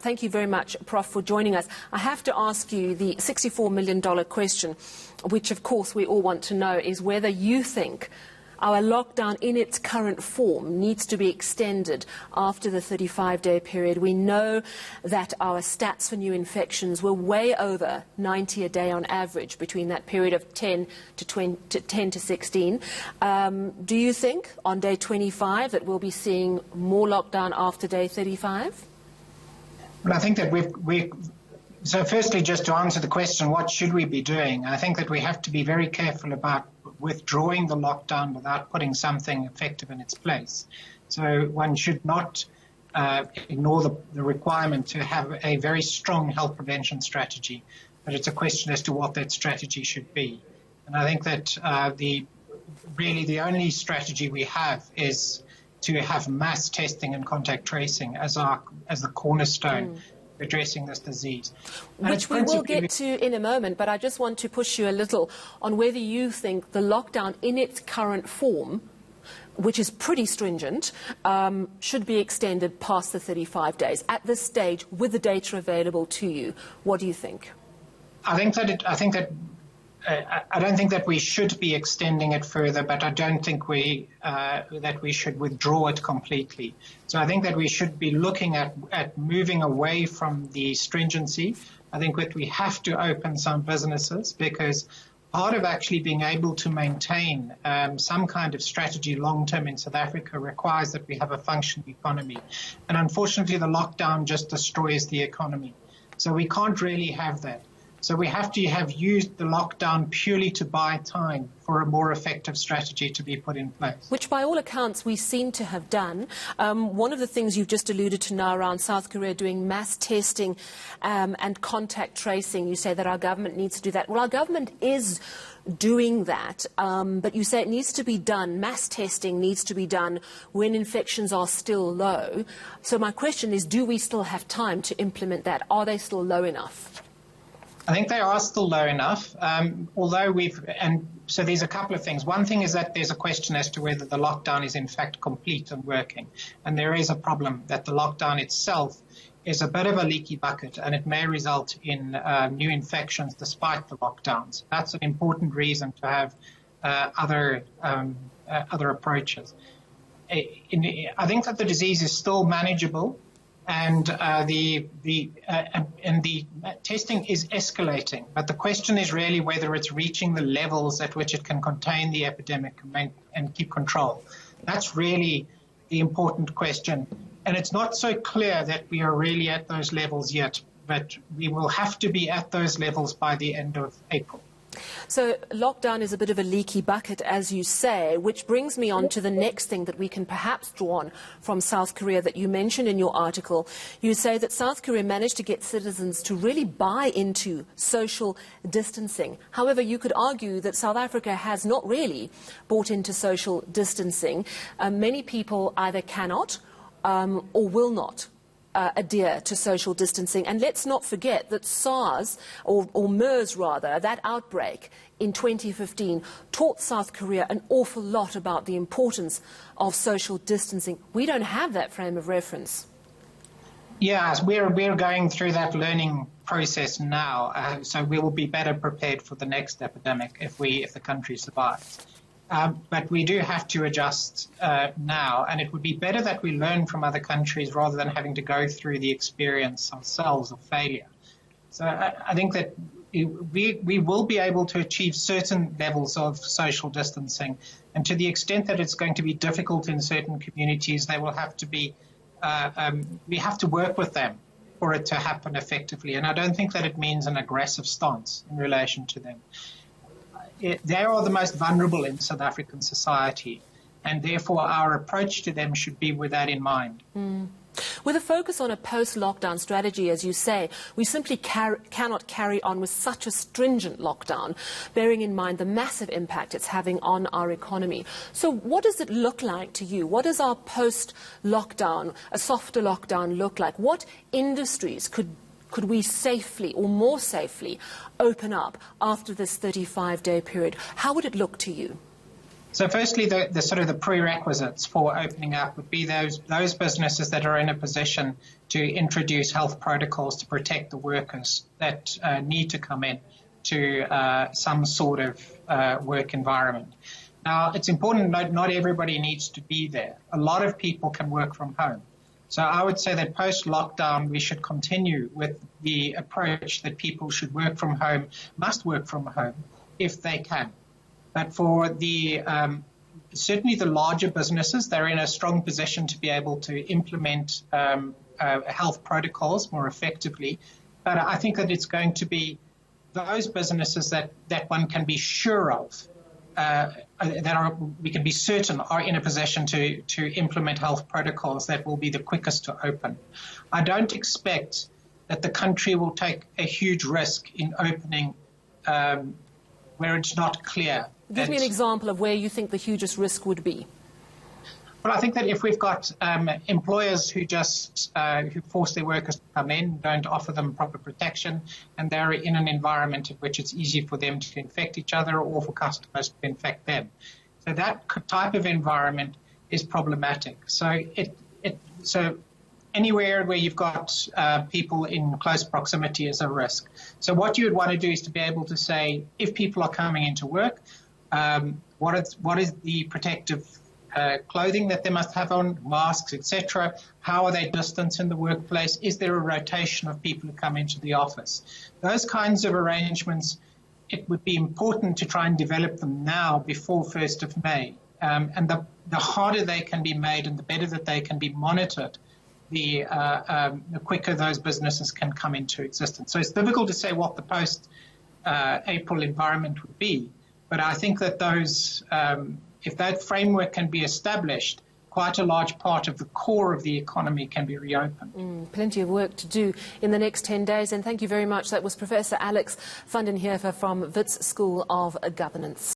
Thank you very much, Prof, for joining us. I have to ask you the $64 million question, which of course we all want to know, is whether you think our lockdown in its current form needs to be extended after the 35-day period. We know that our stats for new infections were way over 90 a day on average between that period of 10 to 16. Do you think on day 25 that we'll be seeing more lockdown after day 35? Well, I think that so firstly, just to answer the question, what should we be doing? I think that we have to be very careful about withdrawing the lockdown without putting something effective in its place. So one should not ignore the requirement to have a very strong health prevention strategy, but it's a question as to what that strategy should be. And I think that really the only strategy we have is to have mass testing and contact tracing as the cornerstone for addressing this disease. Which we will get to in a moment, but I just want to push you a little on whether you think the lockdown in its current form, which is pretty stringent, should be extended past the 35 days. At this stage, with the data available to you, what do you think? I don't think that we should be extending it further, but I don't think that we should withdraw it completely. So I think that we should be looking at moving away from the stringency. I think that we have to open some businesses, because part of actually being able to maintain some kind of strategy long-term in South Africa requires that we have a functioning economy. And unfortunately, the lockdown just destroys the economy. So we can't really have that. So we have to have used the lockdown purely to buy time for a more effective strategy to be put in place. Which by all accounts we seem to have done. One of the things you've just alluded to now around South Korea doing mass testing and contact tracing, you say that our government needs to do that. Well, our government is doing that, but you say it needs to be done, mass testing needs to be done when infections are still low. So my question is, do we still have time to implement that? Are they still low enough? I think they are still low enough, so there's a couple of things. One thing is that there's a question as to whether the lockdown is in fact complete and working. And there is a problem that the lockdown itself is a bit of a leaky bucket, and it may result in new infections despite the lockdowns. That's an important reason to have other approaches. I think that the disease is still manageable. And the testing is escalating, but the question is really whether it's reaching the levels at which it can contain the epidemic and keep control. That's really the important question. And it's not so clear that we are really at those levels yet, but we will have to be at those levels by the end of April. So lockdown is a bit of a leaky bucket, as you say, which brings me on to the next thing that we can perhaps draw on from South Korea that you mentioned in your article. You say that South Korea managed to get citizens to really buy into social distancing. However, you could argue that South Africa has not really bought into social distancing. Many people either cannot or will not adhere to social distancing. And let's not forget that SARS, or MERS rather, that outbreak in 2015 taught South Korea an awful lot about the importance of social distancing. We don't have that frame of reference. Yes, we're going through that learning process now, so we will be better prepared for the next epidemic if the country survives. But we do have to adjust now, and it would be better that we learn from other countries rather than having to go through the experience ourselves of failure. So I think that we will be able to achieve certain levels of social distancing, and to the extent that it's going to be difficult in certain communities, they will have to be, we have to work with them for it to happen effectively. And I don't think that it means an aggressive stance in relation to them. They are the most vulnerable in South African society, and therefore our approach to them should be with that in mind. With a focus on a post-lockdown strategy, as you say, we simply cannot carry on with such a stringent lockdown, bearing in mind the massive impact it's having on our economy. So what does it look like to you? What does our post-lockdown, a softer lockdown look like? What industries could we safely or more safely open up after this 35-day period? How would it look to you? So firstly, the sort of the prerequisites for opening up would be those businesses that are in a position to introduce health protocols to protect the workers that need to come in to some sort of work environment. Now, it's important to note not everybody needs to be there. A lot of people can work from home. So I would say that post-lockdown, we should continue with the approach that people should work from home, must work from home if they can. But for the certainly the larger businesses, they're in a strong position to be able to implement health protocols more effectively. But I think that it's going to be those businesses that one can be sure of, we can be certain are in a position to implement health protocols that will be the quickest to open. I don't expect that the country will take a huge risk in opening where it's not clear. Give me an example of where you think the hugest risk would be. Well, I think that if we've got employers who just who force their workers to come in, don't offer them proper protection, and they're in an environment in which it's easy for them to infect each other or for customers to infect them. So that type of environment is problematic. So so anywhere where you've got people in close proximity is a risk. So what you would want to do is to be able to say, if people are coming into work, what is the protective clothing that they must have on, masks, etc. How are they distanced in the workplace? Is there a rotation of people who come into the office? Those kinds of arrangements, it would be important to try and develop them now before 1st of May. And the harder they can be made and the better that they can be monitored, the quicker those businesses can come into existence. So it's difficult to say what the post-April environment would be, but I think that those if that framework can be established, quite a large part of the core of the economy can be reopened. Plenty of work to do in the next 10 days. And thank you very much. That was Professor Alex van den Heever from Wits School of Governance.